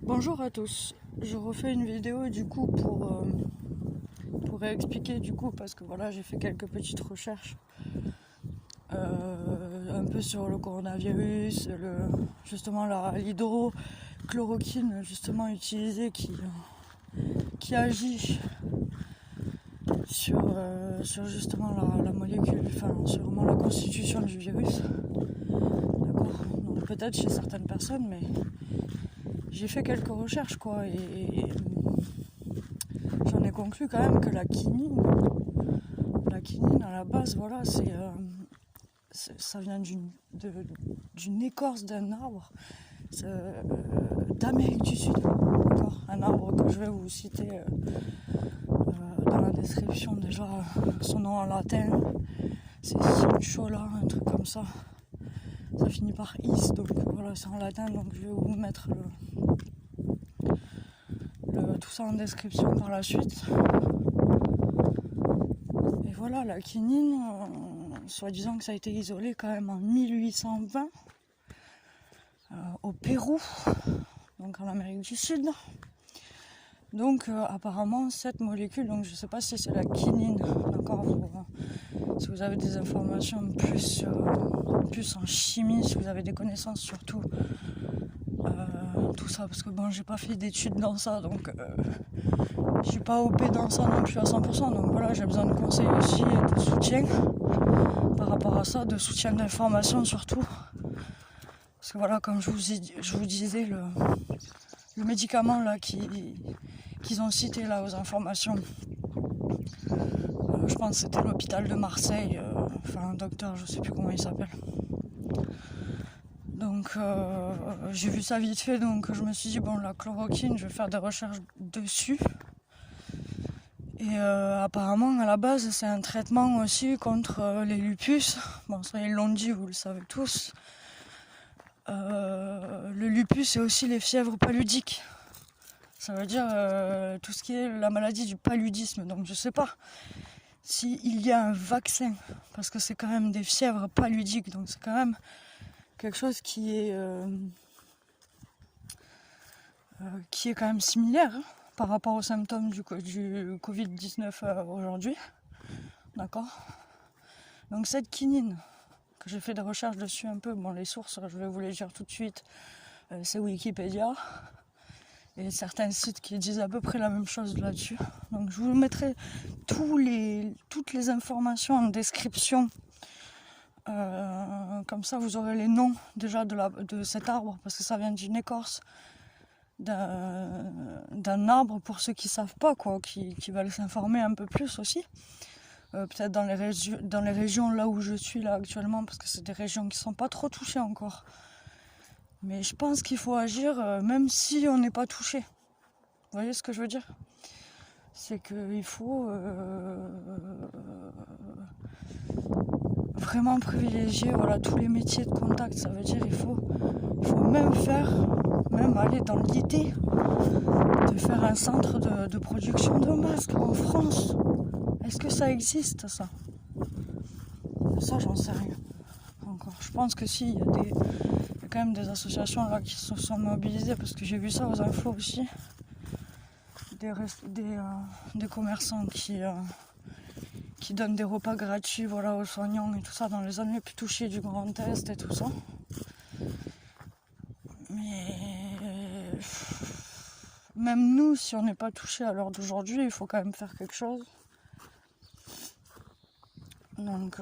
Bonjour à tous, je refais une vidéo du coup pour expliquer du coup parce que voilà j'ai fait quelques petites recherches un peu sur le coronavirus, justement l'hydrochloroquine justement utilisée qui agit sur justement la molécule, enfin sur vraiment la constitution du virus. D'accord. Donc peut-être chez certaines personnes, mais j'ai fait quelques recherches quoi et j'en ai conclu quand même que la quinine à la base voilà ça vient d'une écorce d'un arbre d'Amérique du Sud, d'accord, un arbre que je vais vous citer dans la description déjà, son nom en latin c'est Cinchona, un truc comme ça finit par is, donc voilà c'est en latin, donc je vais vous mettre tout ça en description par la suite. Et voilà, la quinine, soi-disant que ça a été isolé quand même en 1820 au Pérou, donc en Amérique du Sud. Donc apparemment cette molécule, donc je sais pas si c'est la quinine, d'accord, si vous avez des informations plus en chimie, si vous avez des connaissances surtout, tout ça, parce que bon j'ai pas fait d'études dans ça, donc je suis pas OP dans ça non plus à 100%, donc voilà, j'ai besoin de conseils aussi et de soutien par rapport à ça, de soutien d'information surtout. Parce que voilà, comme je vous disais, le médicament là qu'ils ont cité là aux informations, je pense que c'était l'hôpital de Marseille, enfin un docteur, je sais plus comment il s'appelle. Donc j'ai vu ça vite fait, donc je me suis dit bon, la chloroquine, je vais faire des recherches dessus. Et apparemment à la base c'est un traitement aussi contre les lupus. Bon ça ils l'ont dit, vous le savez tous. Le lupus c'est aussi les fièvres paludiques. Ça veut dire tout ce qui est la maladie du paludisme. Donc je sais pas s'il y a un vaccin, parce que c'est quand même des fièvres paludiques, donc c'est quand même quelque chose qui est quand même similaire hein, par rapport aux symptômes du Covid-19 aujourd'hui. D'accord. Donc cette quinine, que j'ai fait des recherches dessus un peu, bon les sources je vais vous les dire tout de suite, c'est Wikipédia et certains sites qui disent à peu près la même chose là-dessus. Donc je vous mettrai toutes les informations en description, comme ça vous aurez les noms déjà de cet arbre, parce que ça vient d'une écorce d'un arbre, pour ceux qui savent pas quoi, qui veulent s'informer un peu plus aussi. Peut-être dans les régions là où je suis là actuellement, parce que c'est des régions qui sont pas trop touchées encore. Mais je pense qu'il faut agir même si on n'est pas touché. Vous voyez ce que je veux dire? C'est qu'il faut vraiment privilégier voilà, tous les métiers de contact. Ça veut dire il faut même aller dans l'idée de faire un centre de production de masques en France. Est-ce que ça existe ça? Ça j'en sais rien encore. Je pense que si, il y a quand même des associations là qui se sont mobilisées, parce que j'ai vu ça aux infos aussi. Des commerçants qui donnent des repas gratuits voilà, aux soignants et tout ça dans les zones les plus touchées du Grand Est et tout ça. Mais même nous, si on n'est pas touché à l'heure d'aujourd'hui, il faut quand même faire quelque chose. Donc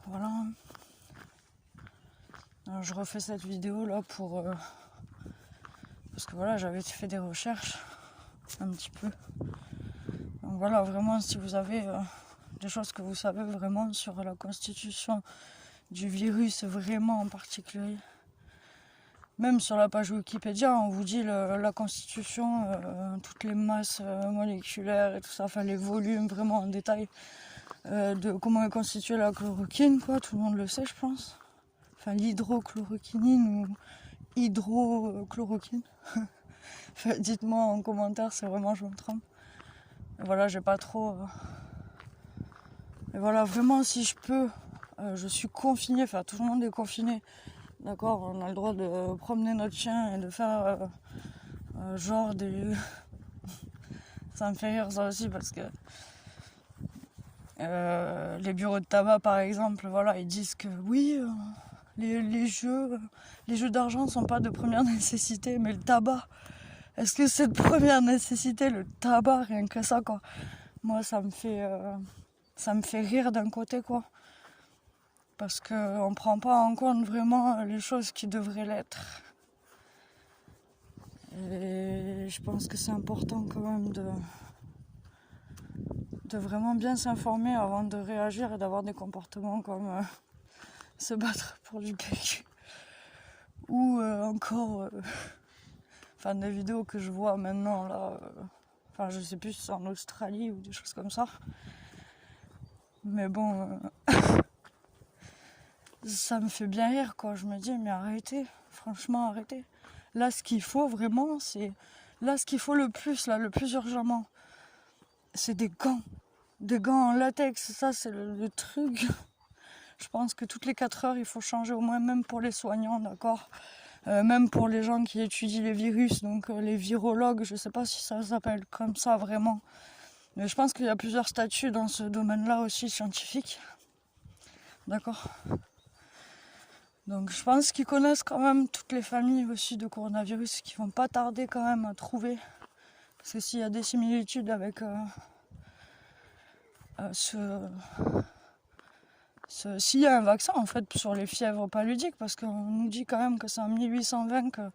voilà. Alors, je refais cette vidéo là parce que voilà, j'avais fait des recherches un petit peu. Donc voilà, vraiment, si vous avez des choses que vous savez vraiment sur la constitution du virus, vraiment en particulier, même sur la page Wikipédia, on vous dit la constitution, toutes les masses moléculaires et tout ça, enfin les volumes vraiment en détail de comment est constituée la chloroquine, quoi, tout le monde le sait, je pense. Enfin, l'hydrochloroquine ou hydrochloroquine. Enfin, dites-moi en commentaire si vraiment je me trompe. Et voilà, j'ai pas trop. Et voilà, vraiment, si je peux, je suis confinée, enfin tout le monde est confiné. D'accord, on a le droit de promener notre chien et de faire genre des... Ça me fait rire ça aussi parce que les bureaux de tabac par exemple, voilà, ils disent que oui, les jeux d'argent sont pas de première nécessité, mais le tabac, est-ce que c'est de première nécessité le tabac, rien que ça quoi. Moi ça me fait rire d'un côté quoi, parce qu'on prend pas en compte vraiment les choses qui devraient l'être. Et je pense que c'est important quand même de vraiment bien s'informer avant de réagir et d'avoir des comportements comme se battre pour du PQ. Ou encore enfin des vidéos que je vois maintenant là, enfin je sais plus si c'est en Australie ou des choses comme ça. Mais bon, ça me fait bien rire quoi. Je me dis mais arrêtez, franchement arrêtez. Là ce qu'il faut vraiment, c'est là ce qu'il faut le plus, là, le plus urgemment, c'est des gants. Des gants en latex, ça c'est le truc. Je pense que toutes les 4 heures il faut changer au moins, même pour les soignants, d'accord, même pour les gens qui étudient les virus, donc les virologues, je sais pas si ça s'appelle comme ça vraiment. Mais je pense qu'il y a plusieurs statuts dans ce domaine-là aussi scientifique. D'accord. Donc je pense qu'ils connaissent quand même toutes les familles aussi de coronavirus, qui vont pas tarder quand même à trouver. Parce que s'il y a des similitudes avec s'il y a un vaccin en fait sur les fièvres paludiques, parce qu'on nous dit quand même que c'est en 1820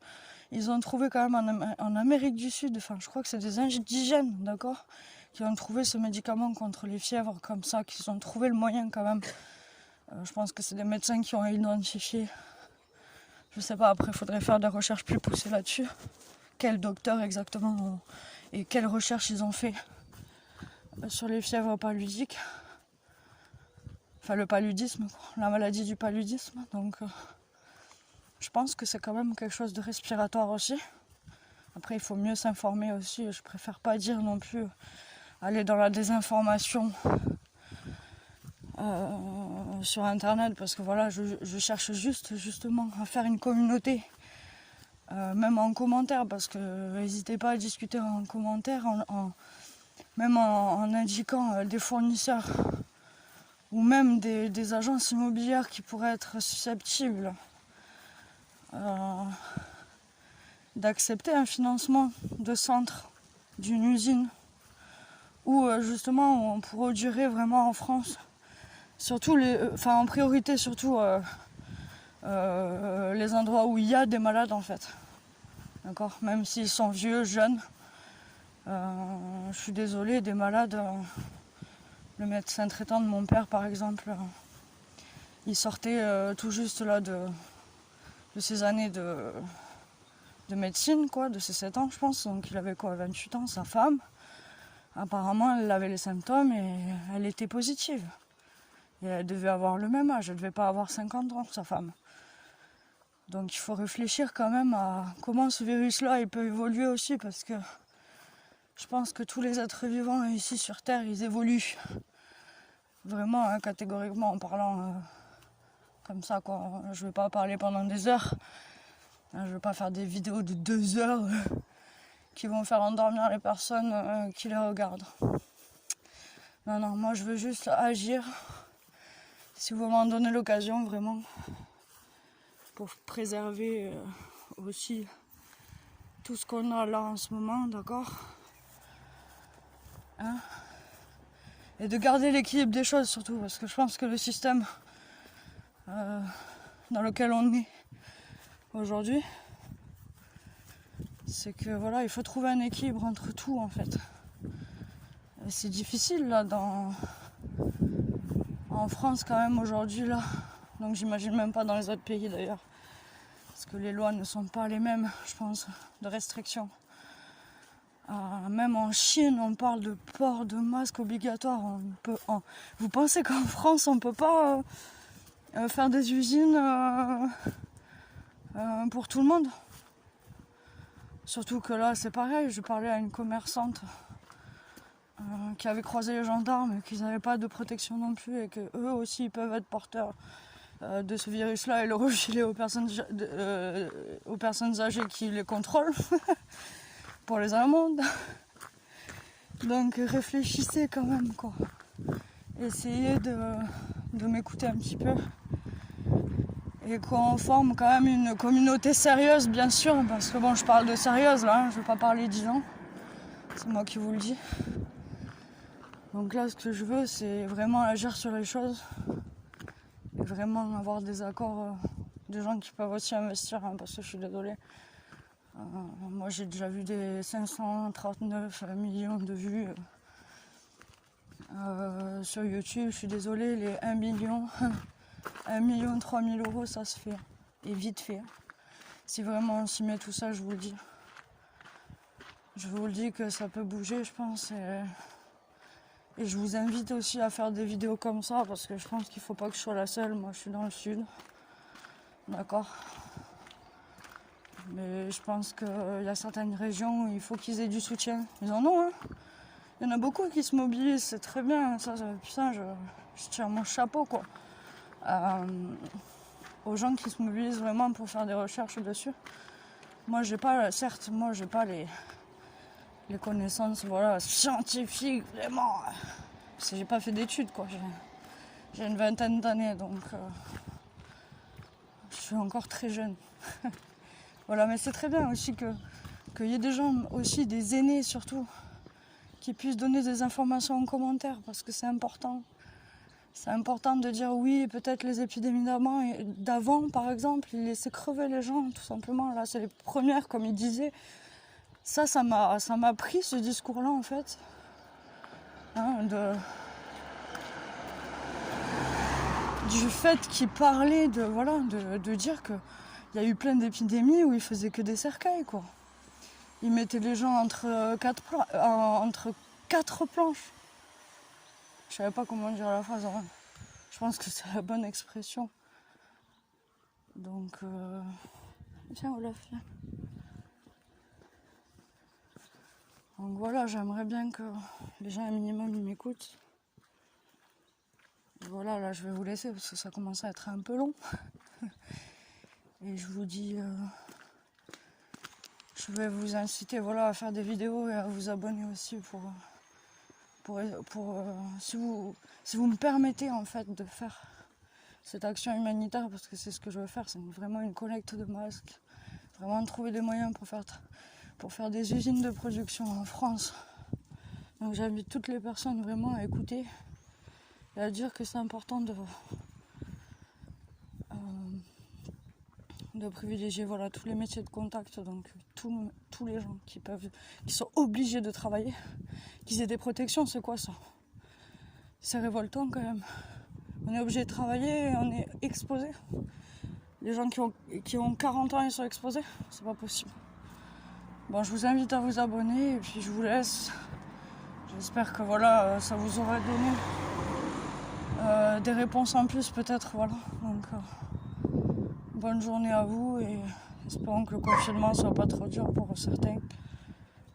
qu'ils ont trouvé quand même en Amérique du Sud, enfin je crois que c'est des indigènes, d'accord, qui ont trouvé ce médicament contre les fièvres comme ça, qu'ils ont trouvé le moyen quand même. Je pense que c'est des médecins qui ont identifié. Je sais pas, après il faudrait faire des recherches plus poussées là-dessus. Quels docteurs exactement et quelles recherches ils ont fait sur les fièvres paludiques. Enfin le paludisme, la maladie du paludisme. Donc je pense que c'est quand même quelque chose de respiratoire aussi. Après il faut mieux s'informer aussi. Je préfère pas dire non plus aller dans la désinformation sur internet, parce que voilà, je cherche justement à faire une communauté, même en commentaire, parce que n'hésitez pas à discuter en commentaire, même en indiquant des fournisseurs ou même des agences immobilières qui pourraient être susceptibles d'accepter un financement de centre d'une usine où justement on produirait vraiment en France, surtout en priorité surtout les endroits où il y a des malades en fait, d'accord, même s'ils sont vieux, jeunes. Je suis désolée, des malades, le médecin traitant de mon père par exemple, il sortait tout juste là de ses années de médecine, quoi, de ses 7 ans je pense, donc il avait quoi, 28 ans, sa femme, apparemment elle avait les symptômes et elle était positive. Et elle devait avoir le même âge, elle devait pas avoir 50 ans, sa femme. Donc il faut réfléchir quand même à comment ce virus-là il peut évoluer aussi, parce que je pense que tous les êtres vivants ici sur Terre, ils évoluent. Vraiment, hein, catégoriquement en parlant comme ça, quoi. Je vais pas parler pendant des heures. Je vais pas faire des vidéos de 2 heures qui vont faire endormir les personnes qui les regardent. Non, moi je veux juste agir. Si vous m'en donnez l'occasion, vraiment, pour préserver aussi tout ce qu'on a là en ce moment, d'accord, hein, et de garder l'équilibre des choses surtout, parce que je pense que le système dans lequel on est aujourd'hui, c'est que voilà, il faut trouver un équilibre entre tout en fait. Et c'est difficile là en France quand même aujourd'hui là, donc j'imagine même pas dans les autres pays d'ailleurs, parce que les lois ne sont pas les mêmes, je pense, de restrictions. Même en Chine, on parle de port de masque obligatoire. Vous pensez qu'en France, on peut pas faire des usines pour tout le monde? Surtout que là, c'est pareil. Je parlais à une commerçante qui avait croisé les gendarmes et qu'ils n'avaient pas de protection non plus, et que eux aussi ils peuvent être porteurs de ce virus-là et le refiler aux personnes âgées qui les contrôlent pour les amendes. Donc réfléchissez quand même, quoi. Essayez de m'écouter un petit peu et qu'on forme quand même une communauté sérieuse, bien sûr, parce que bon, je parle de sérieuse là, hein, je ne vais pas parler d'ident, c'est moi qui vous le dis. Donc là, ce que je veux, c'est vraiment agir sur les choses et vraiment avoir des accords des gens qui peuvent aussi investir, hein, parce que je suis désolée. Moi, j'ai déjà vu des 539 millions de vues sur YouTube. Je suis désolée, les 1 million, 1 million 3 000 euros, ça se fait. Et vite fait. Si vraiment on s'y met tout ça, je vous le dis. Je vous le dis que ça peut bouger, je pense. Et je vous invite aussi à faire des vidéos comme ça, parce que je pense qu'il ne faut pas que je sois la seule. Moi, je suis dans le sud. D'accord ? Mais je pense qu'il y a certaines régions où il faut qu'ils aient du soutien. Ils en ont, hein. Il y en a beaucoup qui se mobilisent, c'est très bien. Putain, je tire mon chapeau, quoi. Aux gens qui se mobilisent vraiment pour faire des recherches dessus. Moi, j'ai pas les connaissances, voilà, scientifiques, vraiment. Parce que j'ai pas fait d'études, quoi. J'ai une vingtaine d'années, donc je suis encore très jeune. Voilà, mais c'est très bien aussi qu'il y ait des gens aussi, des aînés surtout, qui puissent donner des informations en commentaire, parce que c'est important. C'est important de dire oui, peut-être les épidémies d'avant, par exemple, ils laissaient crever les gens, tout simplement. Là, c'est les premières, comme ils disaient. Ça m'a pris, ce discours-là, en fait. Hein, du fait qu'ils parlaient de dire que il y a eu plein d'épidémies où ils faisaient que des cercueils, quoi. Ils mettaient les gens entre quatre planches. Je savais pas comment dire la phrase, hein. Je pense que c'est la bonne expression. Donc, tiens, Olaf, viens. Donc voilà, j'aimerais bien que les gens un minimum m'écoutent. Voilà, là je vais vous laisser parce que ça commence à être un peu long. Et je vous dis, je vais vous inciter, voilà, à faire des vidéos et à vous abonner aussi si vous me permettez en fait de faire cette action humanitaire, parce que c'est ce que je veux faire, c'est vraiment une collecte de masques, vraiment trouver des moyens pour faire des usines de production en France. Donc j'invite toutes les personnes vraiment à écouter et à dire que c'est important de privilégier, voilà, tous les métiers de contact, donc tous les gens qui sont obligés de travailler, qu'ils aient des protections. C'est quoi ça? C'est révoltant quand même. On est obligé de travailler et on est exposé. Les gens qui ont 40 ans, ils sont exposés, c'est pas possible. Bon, je vous invite à vous abonner et puis je vous laisse. J'espère que voilà, ça vous aura donné des réponses en plus peut-être, voilà. Donc bonne journée à vous et espérons que le confinement soit pas trop dur pour certains.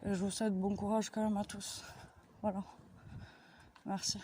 Et je vous souhaite bon courage quand même à tous. Voilà. Merci.